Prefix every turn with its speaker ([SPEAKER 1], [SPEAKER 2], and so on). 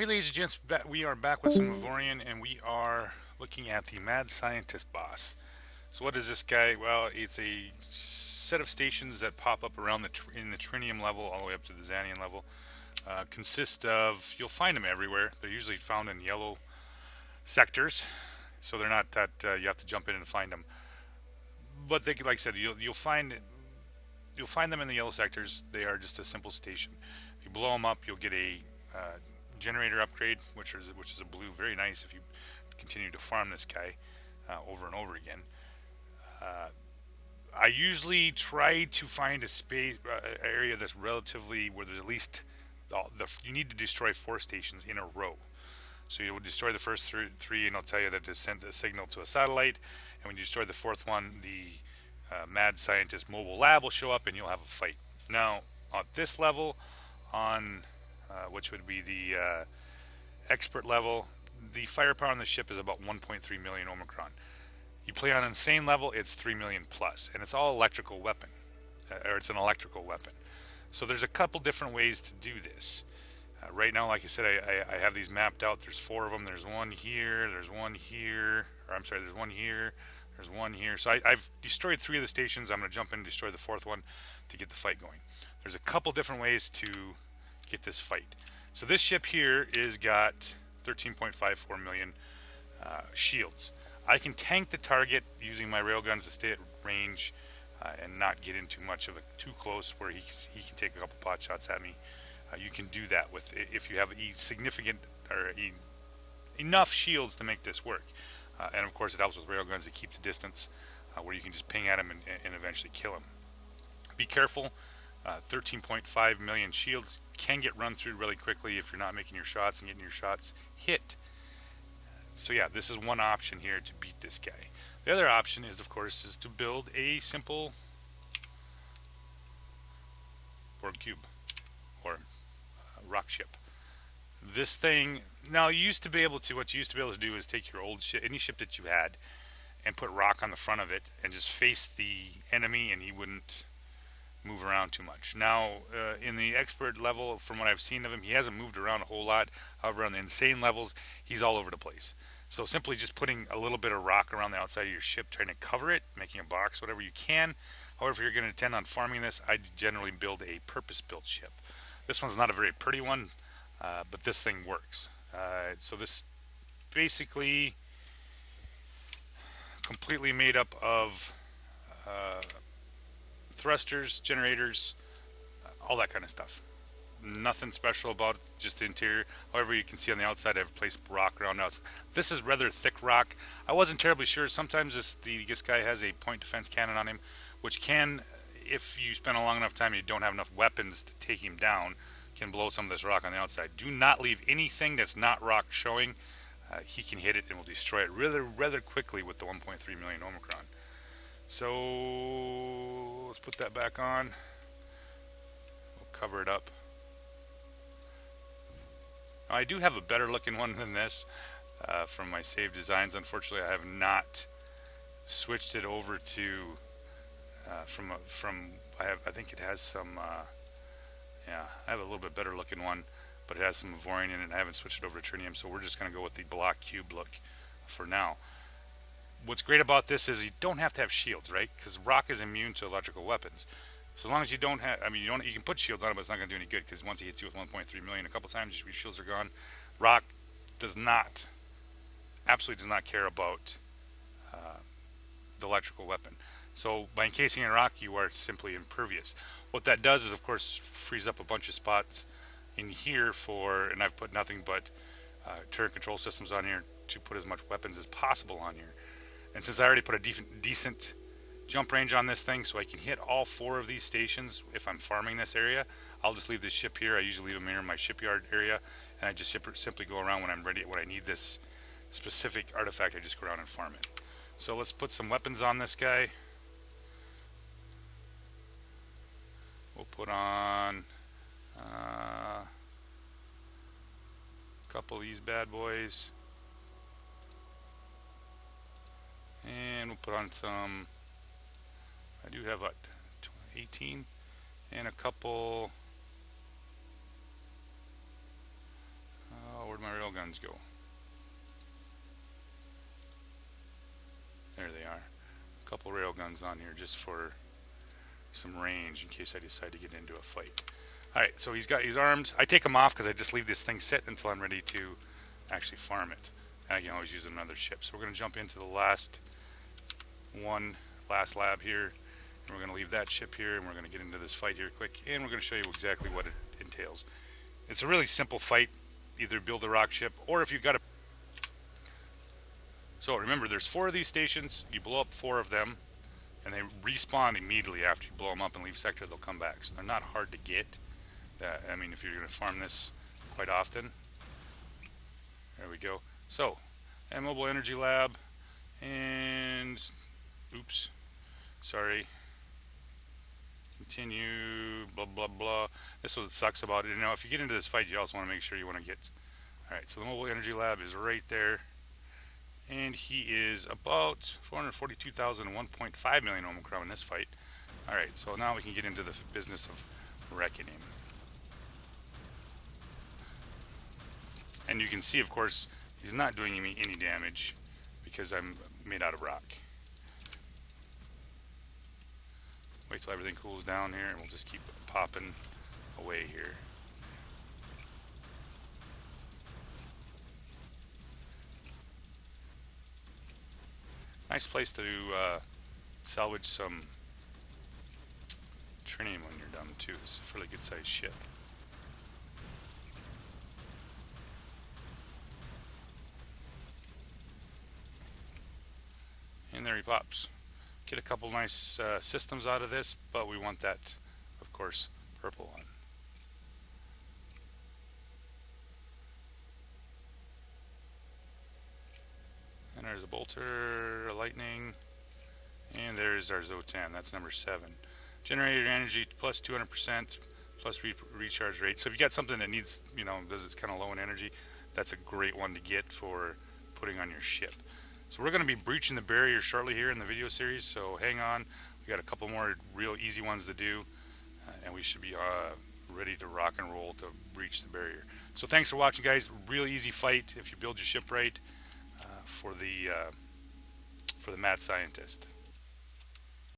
[SPEAKER 1] Hey, ladies and gents, we are back with some Avorion, and we are looking at the Mad Scientist boss. So, what is this guy? Well, it's a set of stations that pop up around in the Trinium level, all the way up to the Xanian level. Consist of you'll find them everywhere. They're usually found in yellow sectors, so they're not that you have to jump in and find them. But they, like I said, you'll find them in the yellow sectors. They are just a simple station. If you blow them up, you'll get a generator upgrade, which is a blue, very nice if you continue to farm this guy over and over again. I usually try to find a space area that's relatively where there's at least you need to destroy 4 stations in a row. So you will destroy the first three, and I'll tell you that to send a signal to a satellite. And when you destroy the 4th one, the Mad Scientist mobile lab will show up, and you'll have a fight. Now, at this level, on which would be the expert level, the firepower on the ship is about 1.3 million Omicron. You play on insane level, it's 3 million plus, and it's all electrical weapon, or it's an electrical weapon. So there's a couple different ways to do this. Right now, like I said, I have these mapped out. There's 4 of them. There's one here. There's one here. Or I'm sorry. There's one here. There's one here. So I've destroyed 3 of the stations. I'm going to jump in and destroy the 4th one to get the fight going. There's a couple different ways to get this fight. So this ship here is got 13.54 million shields. I can tank the target using my railguns to stay at range and not get in too much of too close where he can take a couple pot shots at me. You can do that with if you have significant or enough shields to make this work. And of course, it helps with railguns to keep the distance, where you can just ping at him and eventually kill him. Be careful. 13.5 million shields can get run through really quickly if you're not making your shots and getting your shots hit. So yeah, this is one option here to beat this guy. The other option is, of course, to build a simple orb cube or rock ship. This thing now what you used to be able to do is take your old ship, any ship that you had, and put rock on the front of it and just face the enemy, and he wouldn't move around too much. Now, in the expert level, from what I've seen of him, he hasn't moved around a whole lot. However, on the insane levels, he's all over the place. So simply just putting a little bit of rock around the outside of your ship, trying to cover it, making a box, whatever you can. However, if you're going to intend on farming this, I generally build a purpose-built ship. This one's not a very pretty one, but this thing works. So this basically completely made up of thrusters, generators, all that kind of stuff. Nothing special about it, just the interior. However, you can see on the outside I've placed rock around us. This is rather thick rock. I wasn't terribly sure. Sometimes this guy has a point defense cannon on him, which can, if you spend a long enough time and you don't have enough weapons to take him down, can blow some of this rock on the outside. Do not leave anything that's not rock showing. He can hit it and will destroy it rather quickly with the 1.3 million Omicron. So let's put that back on. We'll cover it up. Now, I do have a better looking one than this from my saved designs. Unfortunately, I have not switched it over to I think it has some I have a little bit better looking one, but it has some Avorion in it, and I haven't switched it over to Trinium, so we're just going to go with the block cube look for now. What's great about this is you don't have to have shields, right? Because rock is immune to electrical weapons. So as long as you don't have, you can put shields on it, but it's not going to do any good, because once he hits you with 1.3 million a couple times, your shields are gone. Rock absolutely does not care about the electrical weapon. So by encasing in rock, you are simply impervious. What that does is, of course, frees up a bunch of spots in here and I've put nothing but turret control systems on here to put as much weapons as possible on here. And since I already put a decent jump range on this thing, so I can hit all 4 of these stations if I'm farming this area, I'll just leave this ship here. I usually leave them here in my shipyard area, and I just simply go around when I'm ready. When I need this specific artifact, I just go around and farm it. So let's put some weapons on this guy. We'll put on a couple of these bad boys. And we'll put on some, I do have 18, and a couple, where'd guns go? There they are. A couple rail guns on here just for some range in case I decide to get into a fight. Alright, so he's armed. I take him off because I just leave this thing sit until I'm ready to actually farm it. And I can always use another ship. So we're going to jump into the last lab here. And we're going to leave that ship here, and we're going to get into this fight here quick. And we're going to show you exactly what it entails. It's a really simple fight. Either build a rock ship, or if you've got a... So remember, there's 4 of these stations. You blow up 4 of them, and they respawn immediately after you blow them up and leave sector. They'll come back. So they're not hard to get. I mean, if you're going to farm this quite often. There we go. So, and mobile energy lab, and oops, sorry. Continue, blah blah blah. This is what sucks about it. You know, if you get into this fight, you also want to make sure you want to get. All right, so the mobile energy lab is right there, and he is about 442,000 and 1.5 million Omicron in this fight. All right, so now we can get into the business of wrecking him. And you can see, of course, he's not doing me any damage because I'm made out of rock. Wait till everything cools down here, and we'll just keep popping away here. Nice place to salvage some trinium when you're done, too. It's a fairly good sized ship. And there he pops. Get a couple nice systems out of this, but we want that, of course, purple one. And there's a bolter, a lightning, and there's our Zotan. That's number 7. Generator energy plus 200% plus recharge rate. So if you got something that needs, does it kind of low in energy, that's a great one to get for putting on your ship. So we're going to be breaching the barrier shortly here in the video series, so hang on. We got a couple more real easy ones to do, and we should be ready to rock and roll to breach the barrier. So thanks for watching, guys. Real easy fight if you build your ship right for the mad scientist.